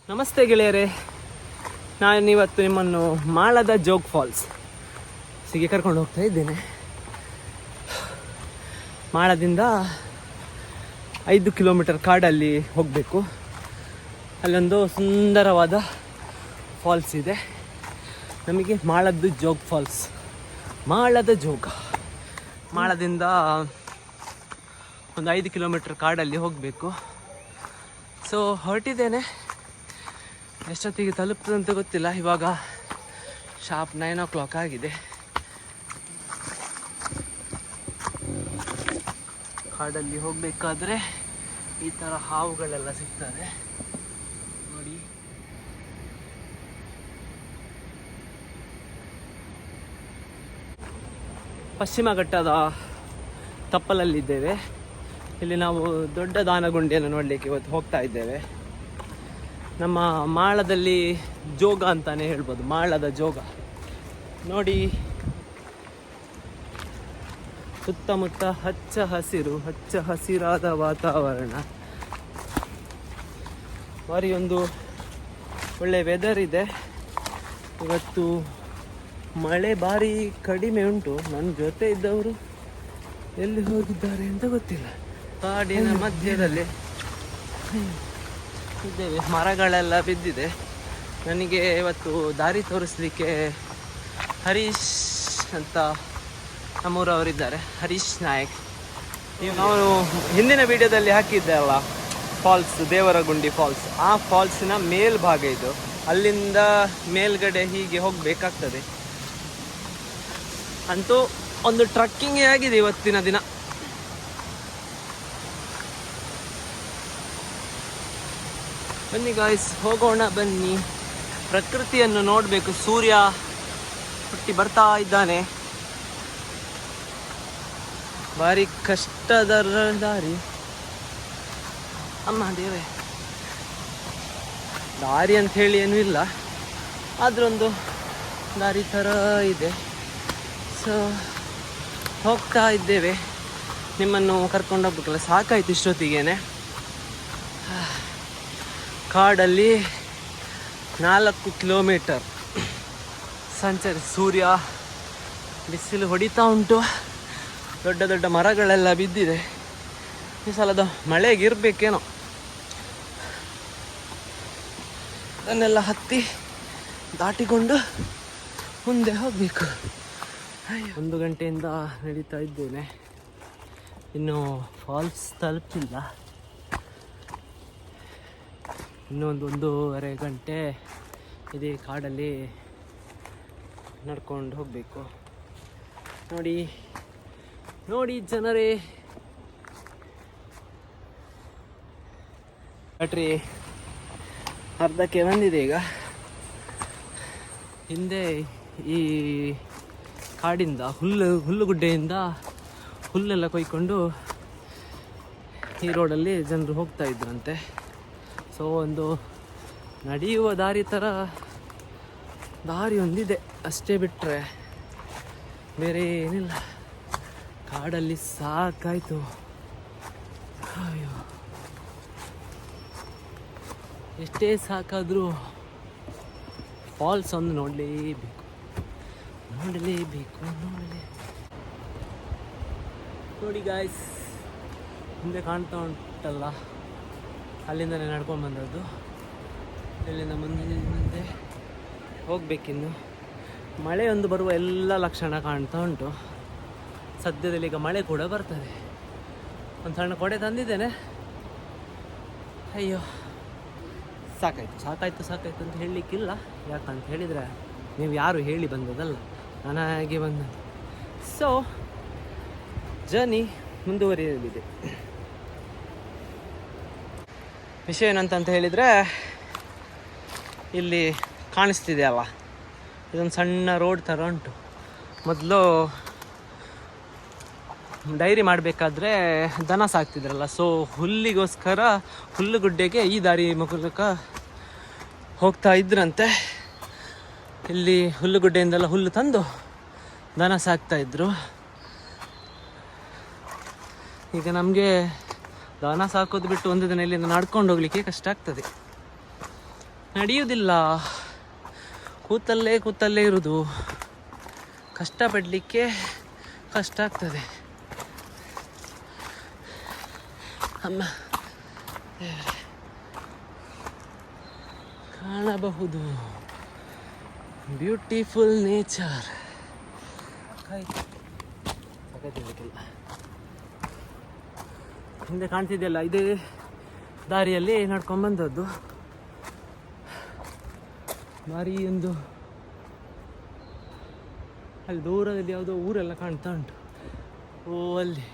ನಮಸ್ತೆ ಗೆಳೆಯರೇ, ನಾನಿವತ್ತು ನಿಮ್ಮನ್ನು ಮಾಳದ ಜೋಗ್ ಫಾಲ್ಸ್ ಸಿಗೆ ಕರ್ಕೊಂಡು ಹೋಗ್ತಾ ಇದ್ದೇನೆ. ಮಾಳದಿಂದ 5 ಕಿಲೋಮೀಟರ್ ಕಾಡಲ್ಲಿ ಹೋಗಬೇಕು. ಅಲ್ಲೊಂದು ಸುಂದರವಾದ ಫಾಲ್ಸ್ ಇದೆ. ನಮಗೆ ಮಾಳದ್ದು ಜೋಗ್ ಫಾಲ್ಸ್, ಮಾಳದ ಜೋಗ. ಮಾಳದಿಂದ ಒಂದು 5 ಕಿಲೋಮೀಟರ್ ಕಾಡಲ್ಲಿ ಹೋಗಬೇಕು. ಸೊ ಹೊರಟಿದ್ದೇನೆ. ಎಷ್ಟೊತ್ತಿಗೆ ತಲುಪ್ತದಂತ ಗೊತ್ತಿಲ್ಲ. ಇವಾಗ ಶಾರ್ಪ್ 9 o'clock ಆಗಿದೆ. ಕಾಡಲ್ಲಿ ಹೋಗಬೇಕಾದ್ರೆ ಈ ಥರ ಹಾವುಗಳೆಲ್ಲ ಸಿಗ್ತದೆ ನೋಡಿ. ಪಶ್ಚಿಮ ಘಟ್ಟದ ತಪ್ಪಲಲ್ಲಿದ್ದೇವೆ. ಇಲ್ಲಿ ನಾವು ದೊಡ್ಡ ದಾನಗುಂಡಿಯನ್ನು ನೋಡಲಿಕ್ಕೆ ಇವತ್ತು ಹೋಗ್ತಾ ಇದ್ದೇವೆ. ನಮ್ಮ ಮಾಳದಲ್ಲಿ ಜೋಗ ಅಂತಾನೆ ಹೇಳ್ಬೋದು, ಮಾಳದ ಜೋಗ ನೋಡಿ. ಸುತ್ತಮುತ್ತ ಹಚ್ಚ ಹಸಿರಾದ ವಾತಾವರಣ. ಬಾರಿ ಒಂದು ಒಳ್ಳೆ ವೆದರ್ ಇದೆ ಇವತ್ತು. ಮಳೆ ಬಾರಿ ಕಡಿಮೆ ಉಂಟು. ನನ್ನ ಜೊತೆ ಇದ್ದವರು ಎಲ್ಲಿ ಹೋಗಿದ್ದಾರೆ ಅಂತ ಗೊತ್ತಿಲ್ಲ. ಕಾಡಿನ ಮಧ್ಯದಲ್ಲಿ ಇದ್ದೇವೆ. ಮರಗಳೆಲ್ಲ ಬಿದ್ದಿದೆ. ನನಗೆ ಇವತ್ತು ದಾರಿ ತೋರಿಸ್ಲಿಕ್ಕೆ ಹರೀಶ್ ಅಂತ ನಮ್ಮೂರವರಿದ್ದಾರೆ, ಹರೀಶ್ ನಾಯಕ್. ನಾವು ಹಿಂದಿನ ವಿಡಿಯೋದಲ್ಲಿ ಹಾಕಿದ್ದೆ ಅಲ್ಲ ಫಾಲ್ಸ್, ದೇವರಗುಂಡಿ ಫಾಲ್ಸ್. ಆ ಫಾಲ್ಸಿನ ಮೇಲ್ಭಾಗ ಇದು. ಅಲ್ಲಿಂದ ಮೇಲ್ಗಡೆ ಹೀಗೆ ಹೋಗಬೇಕಾಗ್ತದೆ. ಅಂತೂ ಒಂದು ಟ್ರಕ್ಕಿಂಗ್ ಆಗಿದೆ ಇವತ್ತಿನ ದಿನ. ಬನ್ನಿ ಗಾಯ್ಸ್, ಹೋಗೋಣ ಬನ್ನಿ. ಪ್ರಕೃತಿಯನ್ನು ನೋಡಬೇಕು. ಸೂರ್ಯ ಹುಟ್ಟಿ ಬರ್ತಾ ಇದ್ದಾನೆ. ಭಾರಿ ಕಷ್ಟದ ದಾರಿ. ಅಮ್ಮ ದೇವೇ, ದಾರಿ ಅಂತ ಹೇಳಿ ಏನೂ ಇಲ್ಲ, ಆದ್ರೊಂದು ದಾರಿ ಥರ ಇದೆ. ಸೊ ಹೋಗ್ತಾ ಇದ್ದೇವೆ. ನಿಮ್ಮನ್ನು ಕರ್ಕೊಂಡು ಹೋಗ್ಬೇಕಲ್ಲ, ಸಾಕಾಯ್ತು ಇಷ್ಟೊತ್ತಿಗೇನೆ. ಕಾಡಲ್ಲಿ 4 ಕಿಲೋಮೀಟರ್ ಸಂಚರಿ. ಸೂರ್ಯ ಬಿಸಿಲು ಹೊಡಿತಾ ಉಂಟು. ದೊಡ್ಡ ದೊಡ್ಡ ಮರಗಳೆಲ್ಲ ಬಿದ್ದಿದೆ. ಈ ಸಲದ ಮಳೆಗಿರ್ಬೇಕೇನೋ. ಅದನ್ನೆಲ್ಲ ಹತ್ತಿ ದಾಟಿಕೊಂಡು ಮುಂದೆ ಹೋಗಬೇಕು. 1 ಗಂಟೆಯಿಂದ ನಡೀತಾ ಇದ್ದೇನೆ. ಇನ್ನು ಫಾಲ್ಸ್ ತಲುಪಿಲ್ಲ. ಇನ್ನೊಂದು 1.5 ಗಂಟೆ ಇದೇ ಕಾಡಲ್ಲಿ ನಡ್ಕೊಂಡು ಹೋಗಬೇಕು. ನೋಡಿ ನೋಡಿ ಜನರೇ, ಬ್ಯಾಟ್ರಿ ಅರ್ಧಕ್ಕೆ ಬಂದಿದೆ ಈಗ. ಹಿಂದೆ ಈ ಕಾಡಿಂದ ಹುಲ್ಲುಗುಡ್ಡೆಯಿಂದ ಹುಲ್ಲೆಲ್ಲ ಕೊಯ್ಕೊಂಡು ಈ ರೋಡಲ್ಲಿ ಜನರು ಹೋಗ್ತಾ ಇದ್ರಂತೆ. ಸೊ ಒಂದು ನಡೆಯುವ ದಾರಿ ಥರ ದಾರಿ ಒಂದಿದೆ ಅಷ್ಟೇ, ಬಿಟ್ಟರೆ ಬೇರೆ ಏನಿಲ್ಲ. ಕಾಡಲ್ಲಿ ಸಾಕಾಯಿತು. ಅಯ್ಯೋ, ಎಷ್ಟೇ ಸಾಕಾದರೂ ಫಾಲ್ಸ್ ಒಂದು ನೋಡಲೇಬೇಕು. ನೋಡಿ ಗಾಯ್ಸ್, ಹಿಂದೆ ಕಾಣ್ತಾ ಉಂಟಲ್ಲ, ಅಲ್ಲಿಂದನೇ ನಡ್ಕೊಂಡು ಬಂದದ್ದು. ಇಲ್ಲಿಂದ ಮುಂದೆ ಹೋಗ್ಬೇಕಿನ್ನು. ಮಳೆ ಒಂದು ಬರುವ ಎಲ್ಲ ಲಕ್ಷಣ ಕಾಣ್ತಾ ಉಂಟು. ಸದ್ಯದಲ್ಲಿ ಈಗ ಮಳೆ ಕೂಡ ಬರ್ತದೆ. ಒಂದು ಸಣ್ಣ ಕೊಡೆ ತಂದಿದ್ದೇನೆ. ಅಯ್ಯೋ, ಸಾಕಾಯ್ತು ಅಂತ ಹೇಳಲಿಕ್ಕಿಲ್ಲ. ಯಾಕಂತ ಹೇಳಿದರೆ ನೀವು ಯಾರು ಹೇಳಿ ಬಂದದಲ್ಲ, ನಾನಾಗಿ ಬಂದದ್ದು. ಸೊ ಜರ್ನಿ ಮುಂದುವರಿಯಲಿದೆ. ವಿಷಯ ಏನಂತ ಹೇಳಿದರೆ, ಇಲ್ಲಿ ಕಾಣಿಸ್ತಿದೆ ಅಲ್ಲ, ಇದೊಂದು ಸಣ್ಣ ರೋಡ್ ಥರ ಉಂಟು. ಮೊದಲು ಡೈರಿ ಮಾಡಬೇಕಾದ್ರೆ ದನ ಸಾಕ್ತಿದ್ರಲ್ಲ, ಸೊ ಹುಲ್ಲಿಗೋಸ್ಕರ ಹುಲ್ಲುಗುಡ್ಡೆಗೆ ಈ ದಾರಿ ಮೂಲಕ ಹೋಗ್ತಾ ಇದ್ರಂತೆ. ಇಲ್ಲಿ ಹುಲ್ಲುಗುಡ್ಡೆಯಿಂದೆಲ್ಲ ಹುಲ್ಲು ತಂದು ದನ ಸಾಕ್ತಾಯಿದ್ರು. ಈಗ ನಮಗೆ ದನ ಸಾಕೋದು ಬಿಟ್ಟು ಒಂದು ದಿನ ಇಲ್ಲಿಂದ ನಡ್ಕೊಂಡು ಹೋಗ್ಲಿಕ್ಕೆ ಕಷ್ಟ ಆಗ್ತದೆ, ನಡೆಯುವುದಿಲ್ಲ. ಕೂತಲ್ಲೇ ಇರುವುದು, ಕಷ್ಟಪಡಲಿಕ್ಕೆ ಕಷ್ಟ ಆಗ್ತದೆ. ಅಮ್ಮ ಕಾಣಬಹುದು ಬ್ಯೂಟಿಫುಲ್ ನೇಚರ್. ಹಿಂದೆ ಕಾಣ್ತಿದೆಯಲ್ಲ, ಇದೇ ದಾರಿಯಲ್ಲಿ ನಡ್ಕೊಂಡು ಬಂದದ್ದು. ಭಾರಿ ಒಂದು ಅಲ್ಲಿ ದೂರದಲ್ಲಿ ಯಾವುದೋ ಊರೆಲ್ಲ ಕಾಣ್ತಾ ಉಂಟು. ಓ ಅಲ್ಲಿ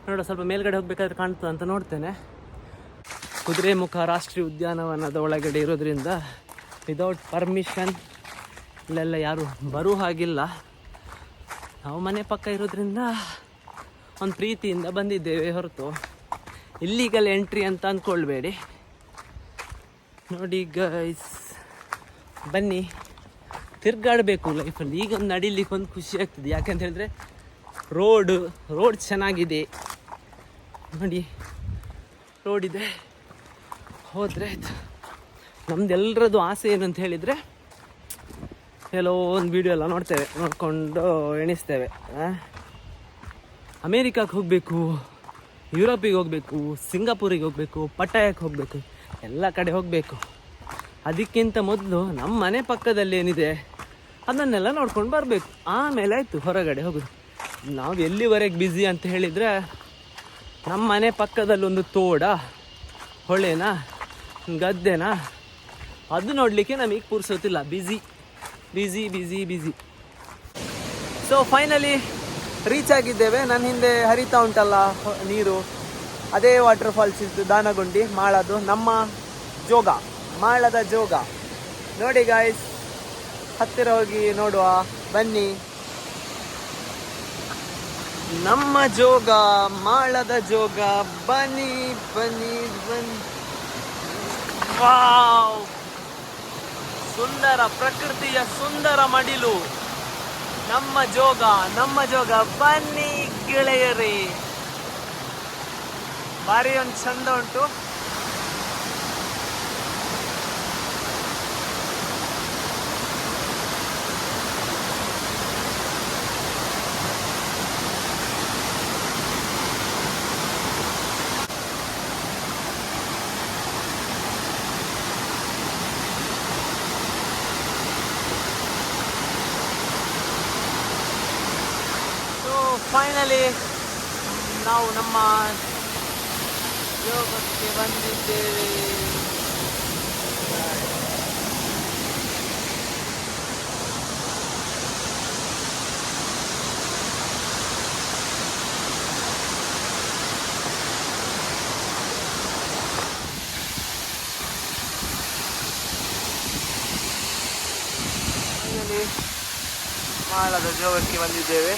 ನೋಡ, ಸ್ವಲ್ಪ ಮೇಲ್ಗಡೆ ಹೋಗ್ಬೇಕಾದ್ರೆ ಕಾಣ್ತದೆ ಅಂತ ನೋಡ್ತೇನೆ. ಕುದುರೆಮುಖ ರಾಷ್ಟ್ರೀಯ ಉದ್ಯಾನವನದ ಒಳಗಡೆ ಇರೋದ್ರಿಂದ ವಿದೌಟ್ ಪರ್ಮಿಷನ್ ಇಲ್ಲೆಲ್ಲ ಯಾರು ಬರೋ ಹಾಗಿಲ್ಲ. ನಾವು ಮನೆ ಪಕ್ಕ ಇರೋದ್ರಿಂದ ಒಂದು ಪ್ರೀತಿಯಿಂದ ಬಂದಿದ್ದೇವೆ ಹೊರತು ಇಲ್ಲಿಗಲ್ ಎಂಟ್ರಿ ಅಂತ ಅಂದ್ಕೊಳ್ಬೇಡಿ. ನೋಡಿ ಗೈಸ್, ಬನ್ನಿ ತಿರ್ಗಾಡಬೇಕು ಲೈಫಲ್ಲಿ. ಈಗ ಒಂದು ನಡಿಲಿಕ್ಕೆ ಒಂದು ಖುಷಿ ಆಗ್ತದೆ, ಯಾಕಂತ ಹೇಳಿದ್ರೆ ರೋಡ್ ಚೆನ್ನಾಗಿದೆ. ನೋಡಿ ರೋಡ್ ಇದೆ, ಹೋದರೆ ಆಯ್ತು. ನಮ್ದೆಲ್ಲರದ್ದು ಆಸೆ ಏನು ಅಂತ ಹೇಳಿದರೆ, ಎಲ್ಲೋ ಒಂದು ವಿಡಿಯೋ ಎಲ್ಲ ನೋಡ್ಕೊಂಡು ಎಣಿಸ್ತೇವೆ. ಅಮೇರಿಕಕ್ಕೆ ಹೋಗಬೇಕು, ಯುರೋಪಿಗೆ ಹೋಗಬೇಕು, ಸಿಂಗಾಪುರಿಗೆ ಹೋಗಬೇಕು, ಪಟಾಯಕ್ಕೆ ಹೋಗಬೇಕು, ಎಲ್ಲ ಕಡೆ ಹೋಗಬೇಕು. ಅದಕ್ಕಿಂತ ಮೊದಲು ನಮ್ಮ ಮನೆ ಪಕ್ಕದಲ್ಲಿ ಏನಿದೆ ಅದನ್ನೆಲ್ಲ ನೋಡ್ಕೊಂಡು ಬರಬೇಕು, ಆಮೇಲೆ ಆಯಿತು ಹೊರಗಡೆ ಹೋಗೋದು. ನಾವು ಎಲ್ಲಿವರೆಗೆ ಬ್ಯುಸಿ ಅಂತ ಹೇಳಿದರೆ, ನಮ್ಮ ಮನೆ ಪಕ್ಕದಲ್ಲಿ ಒಂದು ತೋಡ, ಹೊಳೆನಾ, ಗದ್ದೆನಾ, ಅದು ನೋಡಲಿಕ್ಕೆ ನಮಗೆ ಪುರ್ಸೋತಿಲ್ಲ. ಬ್ಯುಸಿ. ಸೊ ಫೈನಲಿ ರೀಚ್ ಆಗಿದ್ದೇವೆ. ನನ್ನ ಹಿಂದೆ ಹರಿತಾ ಉಂಟಲ್ಲ ನೀರು, ಅದೇ ವಾಟರ್ ಫಾಲ್ಸ್ ಇದ್ದು ದಾನಗುಂಡಿ, ಮಾಳದು, ನಮ್ಮ ಜೋಗ, ಮಾಳದ ಜೋಗ. ನೋಡಿ ಗಾಯ್ಸ್, ಹತ್ತಿರ ಹೋಗಿ ನೋಡುವ ಬನ್ನಿ. ನಮ್ಮ ಜೋಗ, ಮಾಳದ ಜೋಗ, ಬನ್ನಿ. ವಾವ್, ಸುಂದರ ಪ್ರಕೃತಿಯ ಸುಂದರ ಮಡಿಲು, ನಮ್ಮ ಜೋಗ. ಬನ್ನಿ ಗೆಳೆಯರೇ, ಭಾರಿ ಒಂದು ಚಂದ ಉಂಟು. ಫೈನಲಿ ನಾವು ನಮ್ಮ ಯೋಗಕ್ಕೆ ಬಂದಿದ್ದೇವೆ. ಫೈನಲಿ ಮಾಳದ ಜೋಗಕ್ಕೆ ಬಂದಿದ್ದೇವೆ.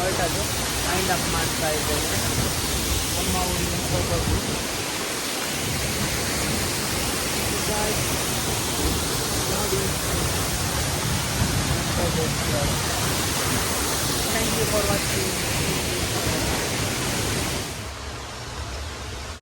ಹೊರಟದ್ದು ವೈಂಡ್ ಅಪ್ ಮಾಡ್ತಾ ಇದ್ದೇನೆ. ನಮ್ಮ ಊರಿಗೆ ಹೋಗೋದು. ನೋಡಿ